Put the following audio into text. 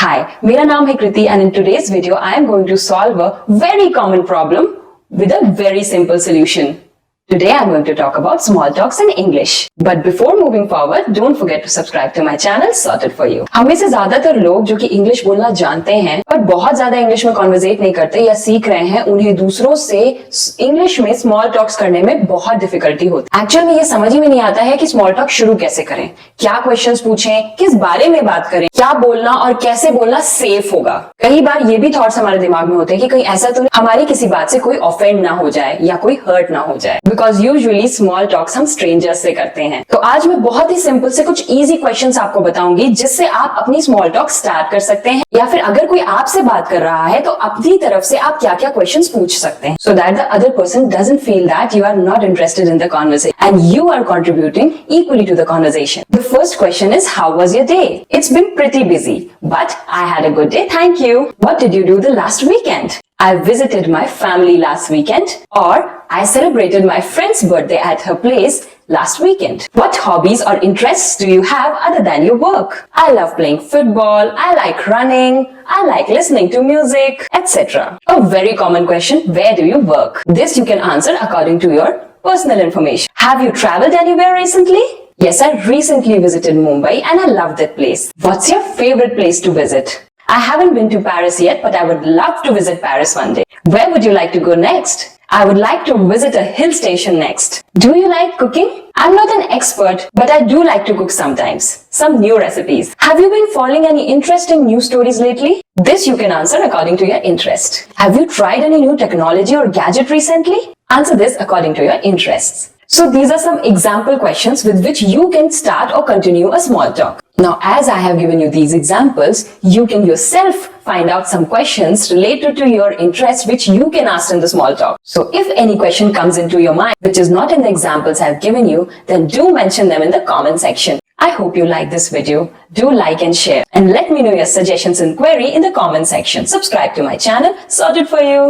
Hi, मेरा नाम है कृति and in today's video I am going to solve a very common problem with a very simple solution. Today I am going to talk about small talks in English. But before moving forward, don't forget to subscribe to my channel sorted for you. हम में से ज्यादातर लोग जो कि English बोलना जानते हैं पर बहुत ज्यादा इंग्लिश में कॉन्वर्सेट नहीं करते या सीख रहे हैं, उन्हें दूसरों से इंग्लिश में स्मॉल टॉक्स करने में बहुत डिफिकल्टी होती है। एक्चुअल में ये समझ ही में नहीं आता है कि स्मॉल टॉक शुरू कैसे करें, क्या क्वेश्चंस पूछें, किस बारे में बात करें, क्या बोलना और कैसे बोलना सेफ होगा। कई बार ये भी थॉट्स हमारे दिमाग में होते हैं कि कहीं ऐसा तो हमारी किसी बात से कोई ऑफेंड ना हो जाए या कोई हर्ट ना हो जाए, बिकॉज यूजुअली स्मॉल टॉक्स हम स्ट्रेंजर्स से करते हैं। तो आज मैं बहुत ही सिंपल से कुछ इजी क्वेश्चंस आपको बताऊंगी जिससे आप अपनी स्मॉल टॉक स्टार्ट कर सकते हैं, या फिर अगर कोई आपसे बात कर रहा है तो अपनी तरफ से आप क्या क्या क्वेश्चंस पूछ सकते हैं, so that the other person doesn't feel that you are not interested in the conversation and you are contributing equally to the conversation. The first question is, how was your day? It's been pretty busy, but I had a good day, thank you. What did you do the last weekend? I visited my family last weekend, or I celebrated my friend's birthday at her place last weekend. What hobbies or interests do you have other than your work? I love playing football, I like running, I like listening to music, etc. A very common question, where do you work? This you can answer according to your personal information. Have you traveled anywhere recently? Yes, I recently visited Mumbai and I loved that place. What's your favorite place to visit? I haven't been to Paris yet, but I would love to visit Paris one day. Where would you like to go next? I would like to visit a hill station next. Do you like cooking? I'm not an expert, but I do like to cook sometimes. Some new recipes. Have you been following any interesting news stories lately? This you can answer according to your interest. Have you tried any new technology or gadget recently? Answer this according to your interests. So these are some example questions with which you can start or continue a small talk. Now, as I have given you these examples, you can yourself find out some questions related to your interest which you can ask in the small talk. So if any question comes into your mind which is not in the examples I have given you, then do mention them in the comment section. I hope you like this video. Do like and share and let me know your suggestions and query in the comment section. Subscribe to my channel, sorted for you.